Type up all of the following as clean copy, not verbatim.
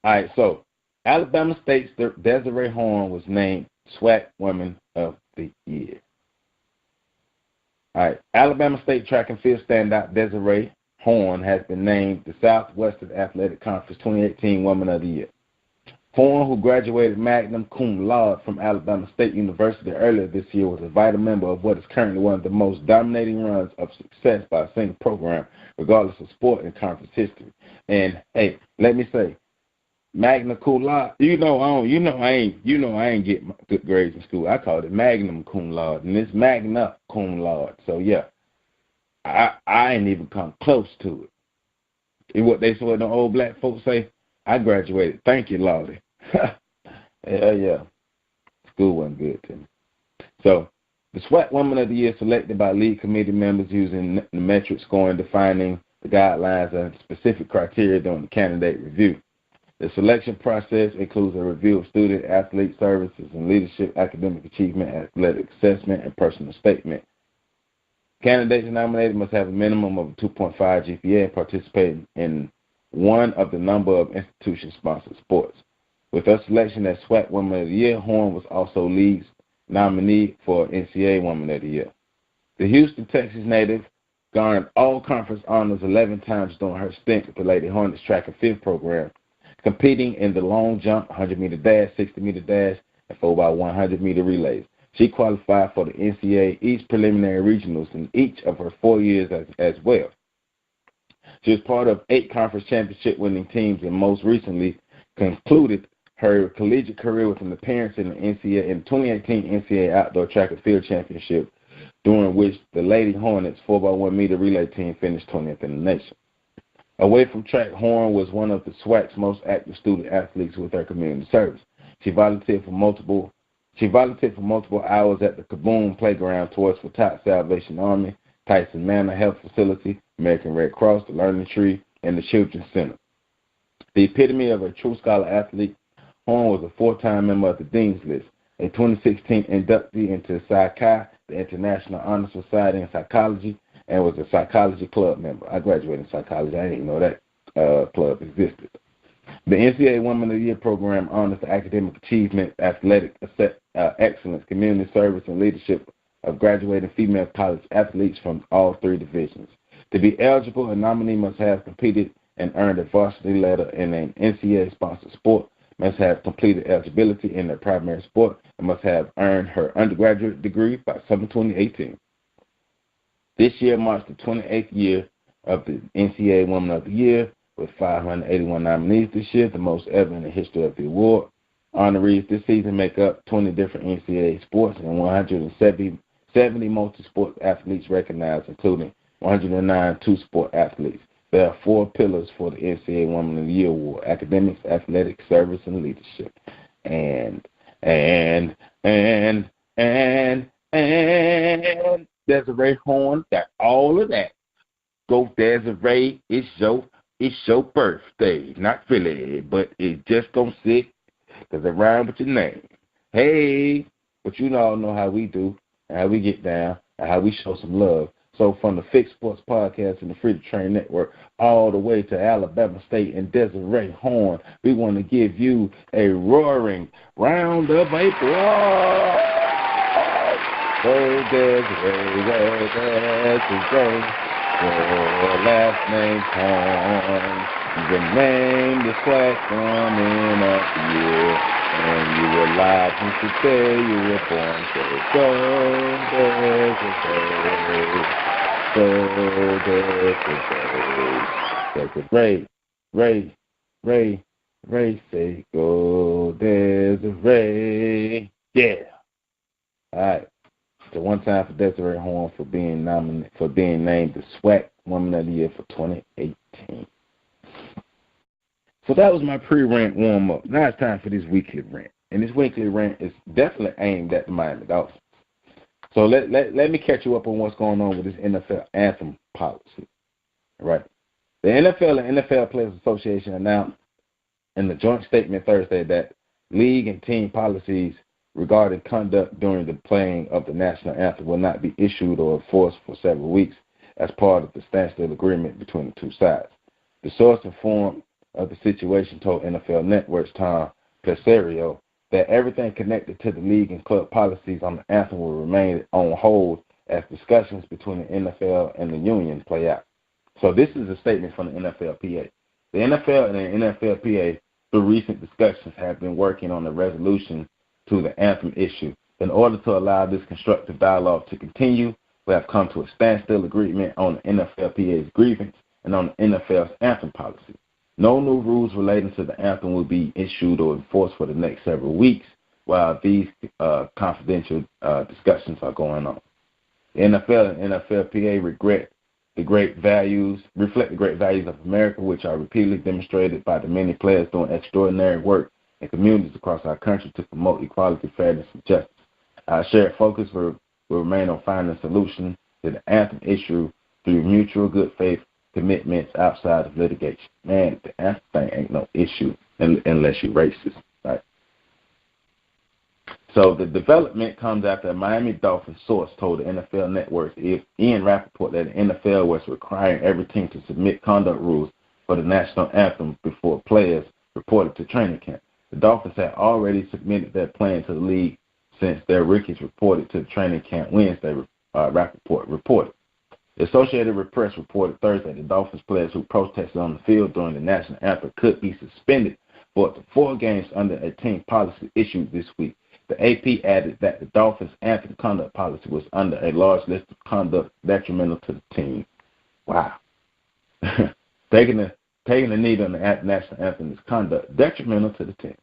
All right, so Alabama State's Desiree Horn was named SWAC Woman of the Year. All right, Alabama State track and field standout Desiree Horn has been named the Southwestern Athletic Conference 2018 Woman of the Year. Horn, who graduated magna cum laude from Alabama State University earlier this year, was a vital member of what is currently one of the most dominating runs of success by a single program, regardless of sport and conference history. And hey, let me say, magna cum laude. I ain't get good grades in school. I called it magnum cum laude, and it's magna cum laude. So yeah, I ain't even come close to it. And what the old black folks say, I graduated. Thank you, Lordy. Yeah. School wasn't good to me. So, the SWAC Woman of the Year selected by league committee members using the metric scoring, defining the guidelines and specific criteria during the candidate review. The selection process includes a review of student, athlete services and leadership, academic achievement, athletic assessment, and personal statement. Candidates nominated must have a minimum of a 2.5 GPA and participate in one of the number of institution-sponsored sports. With her selection as SWAC Woman of the Year, Horn was also league's nominee for NCAA Woman of the Year. The Houston, Texas native garnered all conference honors 11 times during her stint with the Lady Hornets track and field program, competing in the long jump, 100-meter dash, 60-meter dash, and 4x100-meter relays. She qualified for the NCAA East preliminary regionals in each of her 4 years as well. She was part of 8 conference championship-winning teams and most recently concluded her collegiate career with an appearance in the 2018 NCAA Outdoor Track and Field Championship, during which the Lady Hornets 4x1-meter relay team finished 20th in the nation. Away from track, Horn was one of the SWAC's most active student athletes with her community service. She volunteered for multiple hours at the Kaboom Playground, Towards for Tot Salvation Army, Tyson Manor Health Facility, American Red Cross, the Learning Tree, and the Children's Center. The epitome of a true scholar athlete, Horn was a 4-time member of the Dean's List, a 2016 inductee into Psi Chi, the International Honor Society in Psychology, and was a psychology club member. I graduated in psychology. I didn't know that club existed. The NCAA Women of the Year program honors the academic achievement, athletic excellence, community service, and leadership of graduating female college athletes from all 3 divisions. To be eligible, a nominee must have competed and earned a varsity letter in an NCAA-sponsored sport, must have completed eligibility in their primary sport, and must have earned her undergraduate degree by summer 2018. This year marks the 28th year of the NCAA Woman of the Year, with 581 nominees this year, the most ever in the history of the award. Honorees this season make up 20 different NCAA sports and 170 multi-sport athletes recognized, including 109 two-sport athletes. There are 4 pillars for the NCAA Woman of the Year award: academics, athletic, service, and leadership. And Desiree Horn got all of that. Go Desiree, it's your birthday. Not Philly, but it just gonna sit because it rhymes with your name. Hey, but you all know how we do, and how we get down, and how we show some love. So from the Fix Sports Podcast and the Free to Train Network all the way to Alabama State and Desiree Horn, we want to give you a roaring round of applause. Oh, Desiree, your last name's Horn. You've been named the SWAC Woman of the Year, and you were alive since the day you were born. Ray, say go Desiree. Yeah. All right. So one time for Desiree Horn for being named the SWAC Woman of the Year for 2018. So that was my pre-rant warm-up. Now it's time for this weekly rant. And this weekly rant is definitely aimed at the Miami Dolphins. So let me catch you up on what's going on with this NFL anthem policy. Right? The NFL and NFL Players Association announced in the joint statement Thursday that league and team policies regarding conduct during the playing of the national anthem will not be issued or enforced for several weeks as part of the standstill agreement between the two sides. The source informed of the situation told NFL Network's Tom Pelissero that everything connected to the league and club policies on the anthem will remain on hold as discussions between the NFL and the union play out. So this is a statement from the NFLPA. The NFL and the NFLPA, through recent discussions, have been working on a resolution to the anthem issue. In order to allow this constructive dialogue to continue, we have come to a standstill agreement on the NFLPA's grievance and on the NFL's anthem policy. No new rules relating to the anthem will be issued or enforced for the next several weeks while these confidential discussions are going on. The NFL and NFLPA reflect the great values of America, which are repeatedly demonstrated by the many players doing extraordinary work in communities across our country to promote equality, fairness, and justice. Our shared focus will remain on finding a solution to the anthem issue through mutual good faith commitments outside of litigation. Man, the anthem thing ain't no issue unless you're racist, right? So the development comes after a Miami Dolphins source told the NFL Network's Ian Rappaport that the NFL was requiring every team to submit conduct rules for the national anthem before players reported to training camp. The Dolphins had already submitted their plan to the league since their rookies reported to the training camp Wednesday, Rappaport reported. The Associated Press reported Thursday the Dolphins players who protested on the field during the national anthem could be suspended for up to 4 games under a team policy issued this week. The AP added that the Dolphins' anthem conduct policy was under a large list of conduct detrimental to the team. Wow. Taking the knee on the national anthem is conduct detrimental to the team.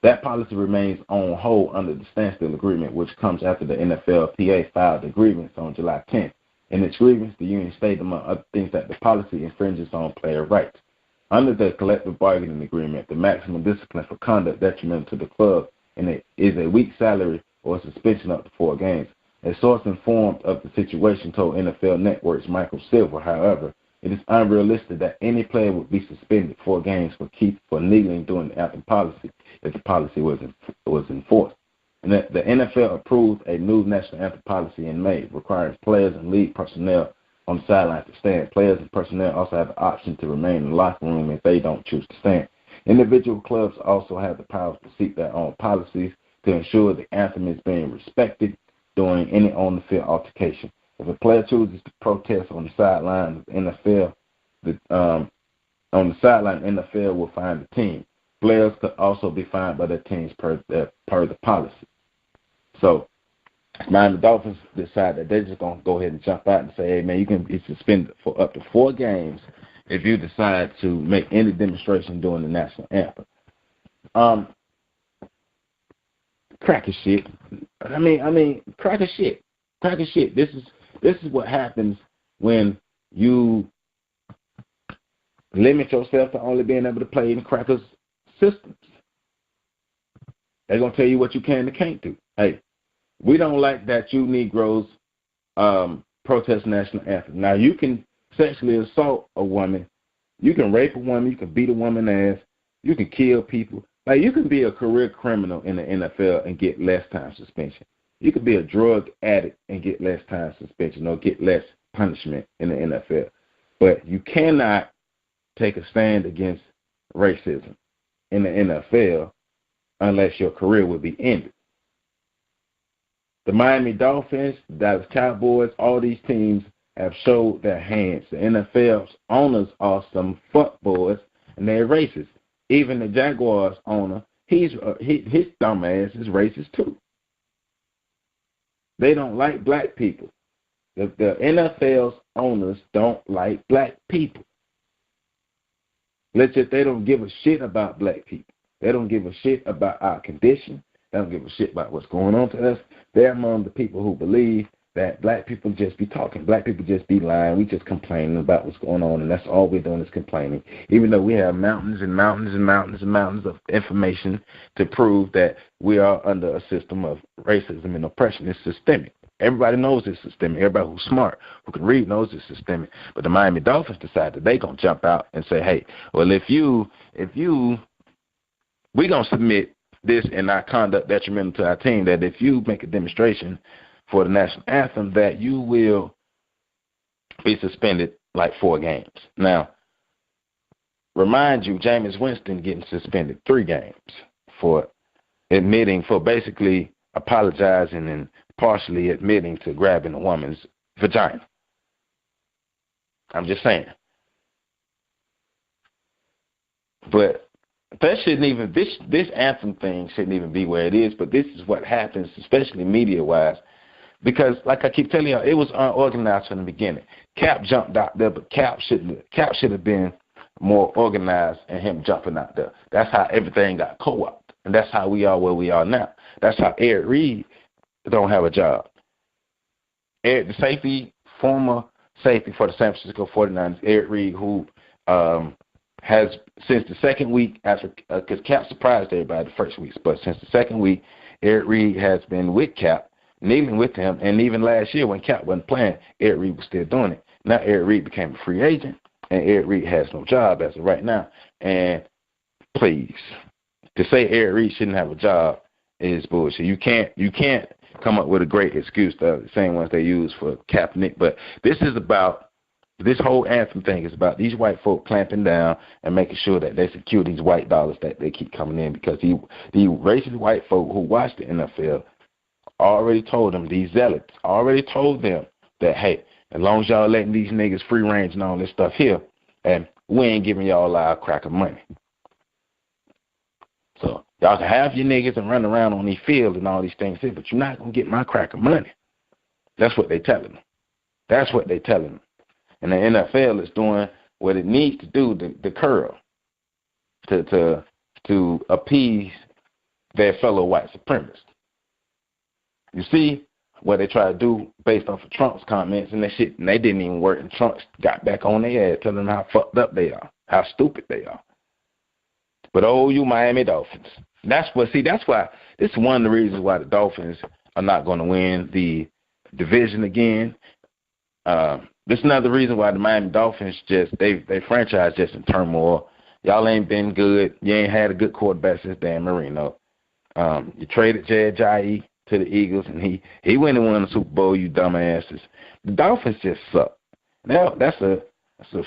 That policy remains on hold under the standstill agreement, which comes after the NFLPA filed a grievance on July 10th. In its grievance, the union stated, among other things, that the policy infringes on player rights. Under the collective bargaining agreement, the maximum discipline for conduct detrimental to the club is a week's salary or suspension up to 4 games. A source informed of the situation told NFL Network's Michael Silver, however, it is unrealistic that any player would be suspended 4 games for kneeling during the anthem policy if the policy was enforced. And the NFL approved a new national anthem policy in May, requiring players and league personnel on the sideline to stand. Players and personnel also have the option to remain in the locker room if they don't choose to stand. Individual clubs also have the power to seek their own policies to ensure the anthem is being respected during any on-the-field altercation. If a player chooses to protest on the sideline, the NFL will fine the team. Players could also be fined by their teams per the policy. So, Miami Dolphins decide that they're just going to go ahead and jump out and say, hey, man, you can be suspended for up to 4 games if you decide to make any demonstration during the national anthem. Crack of shit. I mean, crack of shit. Crack of shit. This is what happens when you limit yourself to only being able to play in crackers' systems. They're going to tell you what you can and can't do. Hey, we don't like that you Negroes protest national anthem. Now, you can sexually assault a woman. You can rape a woman. You can beat a woman's ass. You can kill people. Like, you can be a career criminal in the NFL and get less time suspension. You could be a drug addict and get less time suspension or get less punishment in the NFL. But you cannot take a stand against racism in the NFL unless your career will be ended. The Miami Dolphins, the Dallas Cowboys, all these teams have showed their hands. The NFL's owners are some fuckboys, and they're racist. Even the Jaguars owner, his dumb ass is racist too. They don't like black people. The NFL's owners don't like black people. They don't give a shit about black people. They don't give a shit about our condition. They don't give a shit about what's going on to us. They're among the people who believe that black people just be talking. Black people just be lying. We just complaining about what's going on, and that's all we're doing is complaining, even though we have mountains and mountains and mountains and mountains of information to prove that we are under a system of racism and oppression. It's systemic. Everybody knows it's systemic. Everybody who's smart, who can read, knows it's systemic. But the Miami Dolphins decided they're going to jump out and say, hey, well, we're going to submit this in our conduct detrimental to our team, that if you make a demonstration for the national anthem, that you will be suspended like 4 games. Now, remind you, Jameis Winston getting suspended 3 games for basically apologizing and partially admitting to grabbing a woman's vagina. I'm just saying. But that shouldn't even, this anthem thing shouldn't even be where it is, but this is what happens, especially media-wise, because like I keep telling you, it was unorganized from the beginning. Cap jumped out there, but Cap should have been more organized and him jumping out there. That's how everything got co-opted, and that's how we are where we are now. That's how Eric Reed don't have a job. Eric, the former safety for the San Francisco 49ers, Eric Reed, who has, since the second week, after because Cap surprised everybody the first week, but since the second week, Eric Reed has been with Cap, kneeling with him, and even last year when Cap wasn't playing, Eric Reed was still doing it. Now Eric Reed became a free agent, and Eric Reed has no job as of right now. And please, to say Eric Reed shouldn't have a job is bullshit. You can't come up with a great excuse, the same ones they use for Kaepernick. But this whole anthem thing is about these white folk clamping down and making sure that they secure these white dollars that they keep coming in, because the racist white folk who watch the NFL already told them, these zealots already told them that, hey, as long as y'all letting these niggas free range and all this stuff here, and we ain't giving y'all our crack of money. So y'all can have your niggas and run around on these fields and all these things here, but you're not going to get my crack of money. That's what they telling them. That's what they telling them. And the NFL is doing what it needs to do, the curl, to appease their fellow white supremacists. You see what they try to do based off of Trump's comments and that shit, and they didn't even work, and Trump got back on their ass telling them how fucked up they are, how stupid they are. But you Miami Dolphins. That's why, this is one of the reasons why the Dolphins are not going to win the division again. This is another reason why the Miami Dolphins they franchise just in turmoil. Y'all ain't been good. You ain't had a good quarterback since Dan Marino. You traded Jed Ajayi to the Eagles, and he went and won the Super Bowl, you dumbasses. The Dolphins just suck. Now that's a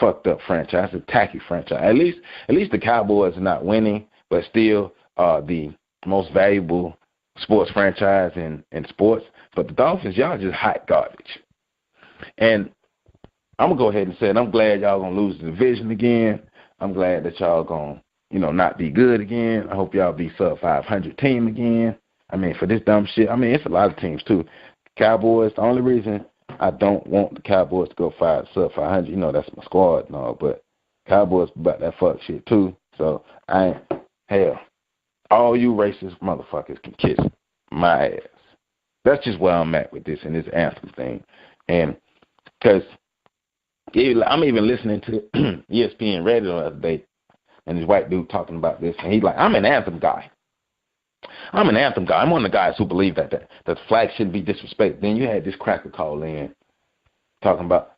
fucked up franchise, a tacky franchise. At least the Cowboys are not winning, but still the most valuable sports franchise in sports. But the Dolphins, y'all just hot garbage. And I'm gonna go ahead and say it. I'm glad y'all gonna lose the division again. I'm glad that y'all gonna, not be good again. I hope y'all be sub 500 team again. I mean, for this dumb shit. I mean, it's a lot of teams too. Cowboys. The only reason I don't want the Cowboys to go sub 500, that's my squad and all, but Cowboys about that fuck shit too. So hell, all you racist motherfuckers can kiss my ass. That's just where I'm at with this and this anthem thing. And because I'm even listening to ESPN Radio the other day, and this white dude talking about this, and he's like, I'm an anthem guy. I'm an anthem guy. I'm one of the guys who believe that the flag shouldn't be disrespected. Then you had this cracker call in talking about,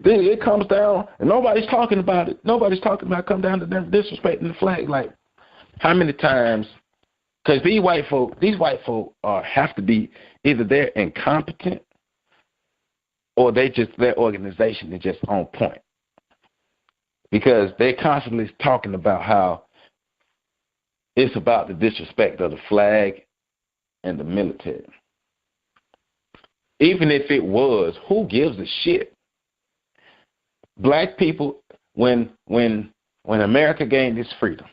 it comes down, and nobody's talking about it. Nobody's talking about it come down to them disrespecting the flag. Like, how many times? Because these white folk have to be, either they're incompetent or their organization is just on point. Because they're constantly talking about how it's about the disrespect of the flag and the military. Even if it was, who gives a shit? Black people, when America gained its freedom,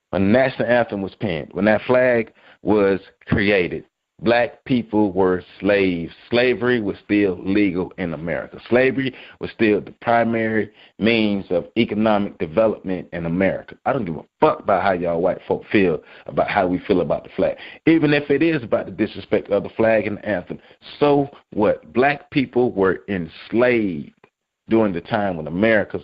when the national anthem was penned, when that flag was created, black people were slaves. Slavery was still legal in America. Slavery was still the primary means of economic development in America. I don't give a fuck about how y'all white folk feel about how we feel about the flag. Even if it is about the disrespect of the flag and the anthem, so what? Black people were enslaved during the time when America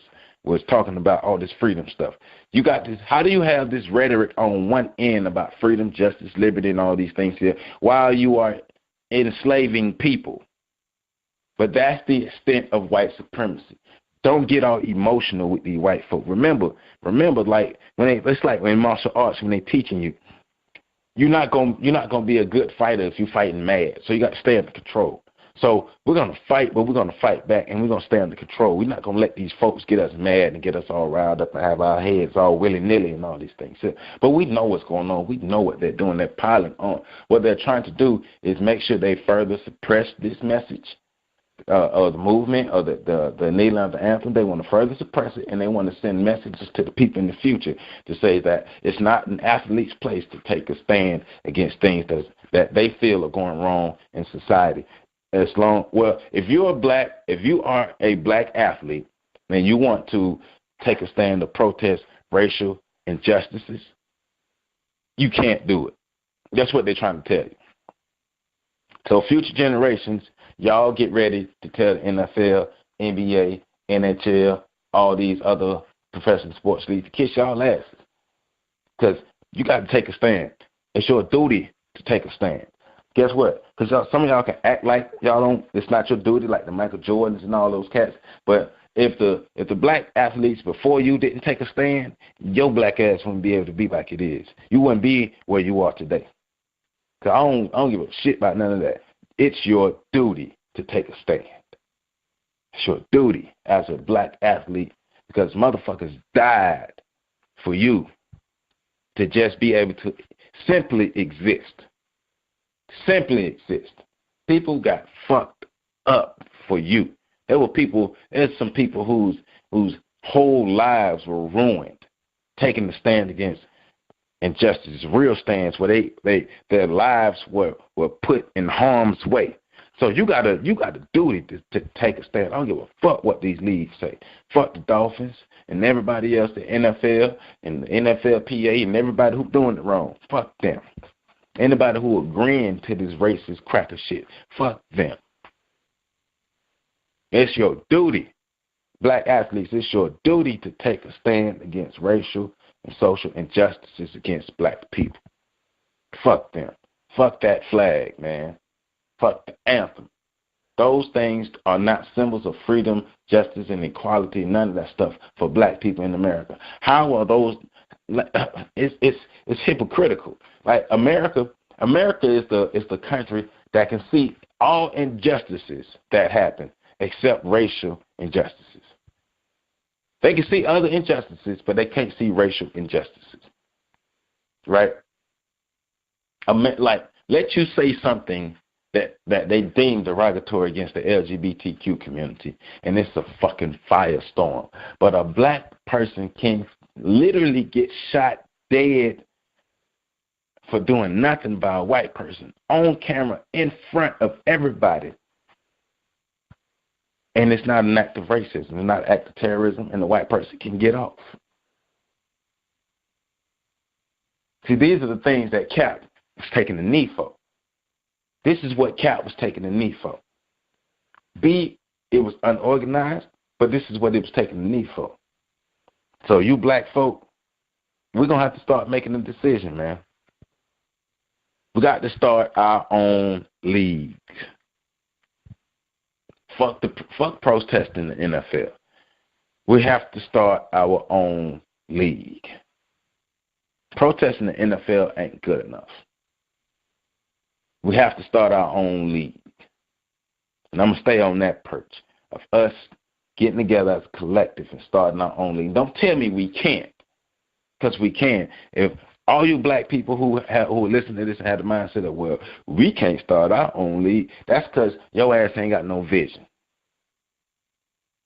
was talking about all this freedom stuff. You got this. How do you have this rhetoric on one end about freedom, justice, liberty, and all these things here while you are enslaving people? But that's the extent of white supremacy. Don't get all emotional with these white folk. Remember, like it's like in martial arts when they're teaching you, you're not gonna be a good fighter if you're fighting mad. So you got to stay under control. So we're going to fight, but we're going to fight back, and we're going to stay under control. We're not going to let these folks get us mad and get us all riled up and have our heads all willy-nilly and all these things. But we know what's going on. We know what they're doing. They're piling on. What they're trying to do is make sure they further suppress this message or the movement or the kneeling of the anthem. They want to further suppress it, and they want to send messages to the people in the future to say that it's not an athlete's place to take a stand against things that they feel are going wrong in society. If you are a black athlete and you want to take a stand to protest racial injustices, you can't do it. That's what they're trying to tell you. So future generations, y'all get ready to tell the NFL, NBA, NHL, all these other professional sports leagues to kiss y'all asses. Because you got to take a stand. It's your duty to take a stand. Guess what? Because some of y'all can act like y'all don't. It's not your duty, like the Michael Jordans and all those cats. But if the black athletes before you didn't take a stand, your black ass wouldn't be able to be like it is. You wouldn't be where you are today. Because I don't give a shit about none of that. It's your duty to take a stand. It's your duty as a black athlete, because motherfuckers died for you to just be able to simply exist. Simply exist. People got fucked up for you. There's some people whose whole lives were ruined, taking the stand against injustice, real stands where their lives were put in harm's way. So you got a duty to take a stand. I don't give a fuck what these leagues say. Fuck the Dolphins and everybody else, the NFL and the NFLPA and everybody who's doing it wrong. Fuck them. Anybody who agreeing to this racist cracker shit, fuck them. It's your duty, black athletes, it's your duty to take a stand against racial and social injustices against black people. Fuck them. Fuck that flag, man. Fuck the anthem. Those things are not symbols of freedom, justice, and equality, none of that stuff for black people in America. How are those? It's hypocritical. Like America is the country that can see all injustices that happen except racial injustices. They can see other injustices, but they can't see racial injustices. Right? Like, let you say something that they deem derogatory against the LGBTQ community, and it's a fucking firestorm. But a black person can literally get shot dead for doing nothing by a white person on camera in front of everybody. And it's not an act of racism. It's not an act of terrorism, and the white person can get off. See, these are the things that Cap was taking the knee for. This is what Cap was taking the knee for. It was unorganized, but this is what it was taking the knee for. So you black folk, we're going to have to start making a decision, man. We got to start our own league. Fuck protesting the NFL. We have to start our own league. Protesting the NFL ain't good enough. We have to start our own league. And I'm going to stay on that perch of us getting together as a collective and starting our own league. Don't tell me we can't, because we can. If all you black people who listen to this and have the mindset of, well, we can't start our own league, that's because your ass ain't got no vision.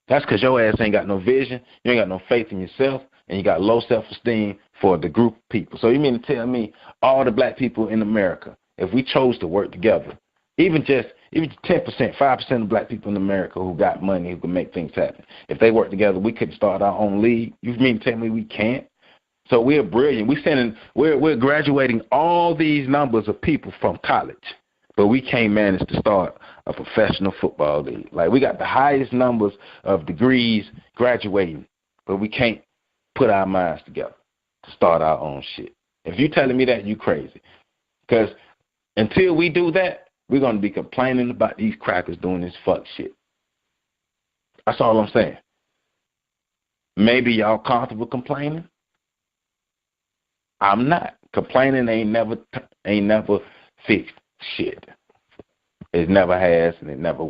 That's because your ass ain't got no vision, you ain't got no faith in yourself, and you got low self-esteem for the group of people. So you mean to tell me all the black people in America, if we chose to work together, even 10%, 5% of black people in America who got money, who can make things happen, if they work together, we could start our own league? You mean to tell me we can't? So we're brilliant. We're graduating all these numbers of people from college, but we can't manage to start a professional football league. Like, we got the highest numbers of degrees graduating, but we can't put our minds together to start our own shit. If you're telling me that, you crazy. Because until we do that, we're going to be complaining about these crackers doing this fuck shit. That's all I'm saying. Maybe y'all comfortable complaining. I'm not. Complaining ain't never fixed shit. It never has, and it never will.